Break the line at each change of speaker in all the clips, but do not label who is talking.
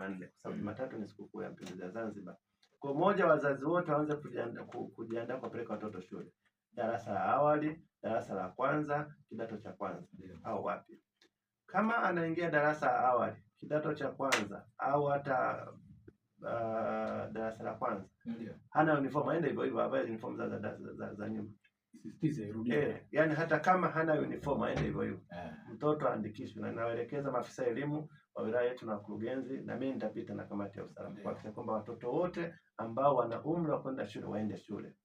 Jumanne, kwa sababu Jumatatu ni sikukuu ya Mapinduzi ya Zanzibar. Kwa moja, wazazi wote waanze kujiandaa kupeleka watoto shule, darasa la awali, darasa la kwanza, kidato cha kwanza au wapi. Kama anaingia darasa la awali, kidato cha kwanza au hata darasa la kwanza, hana uniform, aende hivyo hivyo, avae uniform za nyuma. Yani hata kama hana uniform aende hivyo hivyo. Mtoto aandikishwe, na nawaelekeza maafisa elimu wa wilaya yetu na wakurugenzi, na mimi nitapita na kamati ya usalama kuhakikisha kwamba watoto wote ambao wana umri wa kwenda shule waende shule.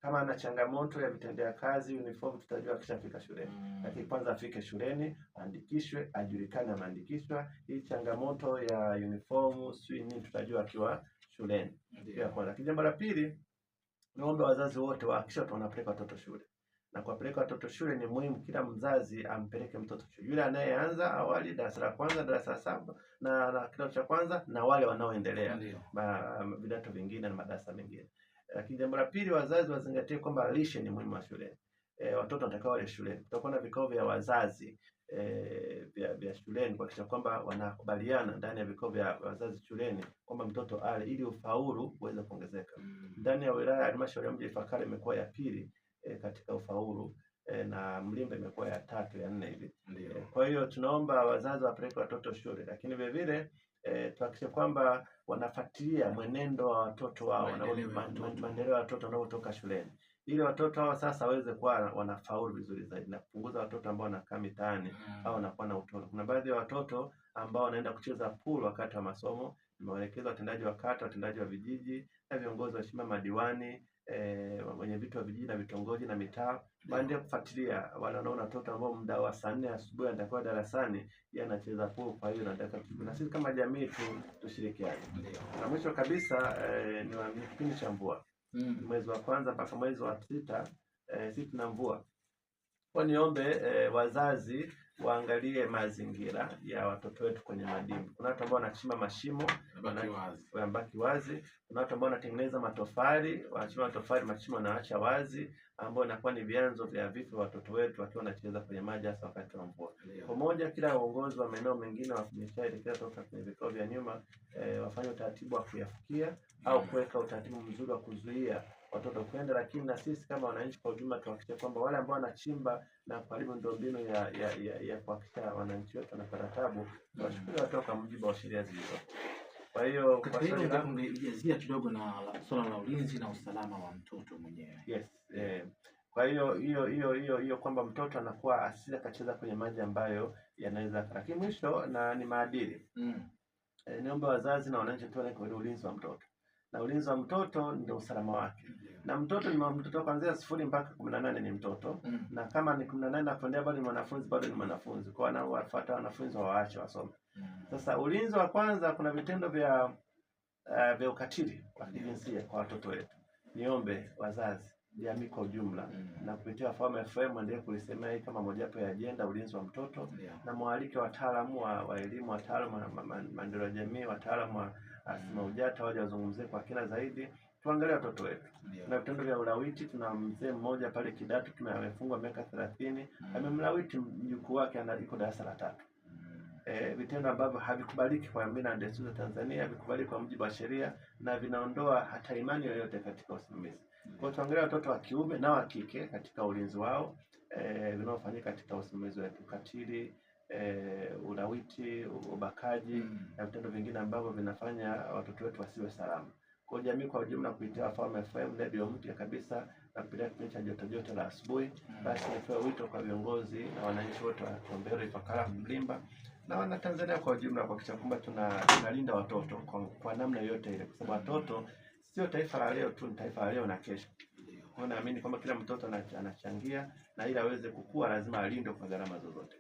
Kama ana changamoto ya vitendea kazi uniform, tutajua akishafika shuleni. Lakini kwanza afike shuleni, aandikishwe, ajulikane ameandikishwa. Hii changamoto ya uniform nini tutajua akiwa shuleni. Lakini jambo la pili, niombe wazazi wote wahakikishe wanapeleka watoto shule. Na kuwapeleka watoto shule ni muhimu, kila mzazi ampeleke mtoto shule. Yule anayeanza awali, darasa la kwanza, darasa la saba na kidato cha kwanza, na wale wanaoendelea vidato vingine na madarasa mengine. Lakini jambo la pili, wazazi wazingatie kwamba lishe ni muhimu wa shule. Watoto watakao wale shule. Tutakuwa na vikao vya wazazi vya shuleni kuhakikisha kwamba wanakubaliana ndani ya vikao vya wazazi shuleni kwamba mtoto ale ili ufaulu uweze kuongezeka. Ndani ya wilaya halmashauri ya mji Ifakara imekuwa ya pili katika ufaulu, na Mlimba imekuwa ya 3 ya 4 hivi. Kwa hiyo tunaomba wazazi wapeleke watoto shule, lakini vile vile tuhakikishe kwamba wanafuatilia mwenendo wa watoto wao na maendeleo ya watoto wanaotoka shuleni, ili watoto hao sasa waweze kuwa wanafaulu vizuri zaidi na kupunguza watoto ambao wanakaa mitaani au wanakuwa na utoro. Kuna baadhi ya watoto ambao wanaenda kucheza pool wakati wa masomo. Nimewaelekeza watendaji wa kata, watendaji wa vijiji na viongozi wa shima, madiwani, wenye vitu wa vijiji na vitongoji na mitaa, baada ya kufuatilia wale wanaona watoto ambao muda wa saa 4 asubuhi anatakuwa darasani yeye anacheza pool. Kwa hiyo nataka na sisi kama jamii tushirikiane. Na mwisho kabisa ni kipindi cha mvua. Mwezi wa kwanza mpaka mwezi wa 6 sisi tuna mvua. Kwa niombe wazazi waangalie mazingira ya watoto wetu kwenye madimbi. Kuna watu ambao wanachimba mashimo wanabaki wazi. Kuna watu ambao wanatengeneza matofali, wanachimba matofali, mashimo wanaacha wazi, ambao inakuwa ni vyanzo vya vifo watoto wetu wakiwa wanacheza kwenye maji hasa wakati wa mvua. Pamoja, kila uongozi wa maeneo mengine wameshaelekea toka kwenye vikao vya nyuma wafanye utaratibu wa kuyafikia au kuweka utaratibu mzuri wa kuzuia watoto kwenda. Lakini na sisi kama wananchi kwa ujumla tuhakikishe kwamba wale ambao wanachimba na kuharibu miundombinu ya kuhakikisha wananchi wetu wanapata tabu, washukuru watoto kwa mujibu wa sheria zilizo. Kwa hiyo
kwa sababu ungejazia kidogo na swala la ulinzi na usalama wa mtoto mwenyewe.
Yes. Kwa hiyo kwamba mtoto anakuwa asili akacheza kwenye maji ambayo yanaweza. Lakini mwisho ni maadili. Niombe wazazi na wananchi tuone kwa ulinzi wa mtoto. Na ulinzi wa mtoto ndio usalama wake. Na mtoto ni mtoto kuanzia 0 mpaka 18 ni mtoto. Na kama ni 18 na kuendelea bado ni mwanafunzi, bado ni mwanafunzi. Kwa hiyo wanafuata wanafunzi waache wasome. Sasa ulinzi wa kwanza, kuna vitendo vya ukatili wa kijinsia kwa watoto wetu. Niombe wazazi, jamii kwa ujumla, na kupitia Fahamu FM endelee kulisemea hii kama mojawapo ya ajenda ulinzi wa mtoto, na mwalike wataalamu wa elimu, wataalamu wa maendeleo ya jamii, wataalamu wa SMAUJATA waje wazungumzie kwa kina zaidi. Tuangalie watoto wetu. Na vitendo vya ulawiti, tuna mzee mmoja pale Kidatu amefungwa miaka 30, amemlawiti mjukuu wake yuko darasa la 3. Vitendo ambavyo havikubaliki kwa mila na desturi za Tanzania, havikubaliki kwa mujibu wa sheria, na vinaondoa hata imani yoyote katika usimamizi. Kwa hiyo tuangalie watoto wa kiume na wa kike katika ulinzi wao, vinaofanyika katika usimamizi wetu. Ukatili, ulawiti, ubakaji na vitendo vingine ambavyo vinafanya watoto wetu wasiwe salama. Kwa jamii kwa ujumla kupitia Fahamu FM radio mpya kabisa na kupitia kipindi cha joto la asubuhi, basi nitoe wito kwa viongozi na wananchi wote wa Kilombero, Ifakara, Mlimba na wana Tanzania kwa ujumla kuhakikisha kwamba tunalinda watoto kwa namna yote ile, kwa sababu watoto sio taifa la leo tu, ni taifa la leo na kesho. Kwa naamini kwamba kila mtoto anachangia, na ili aweze kukua lazima alindwe kwa gharama zozote.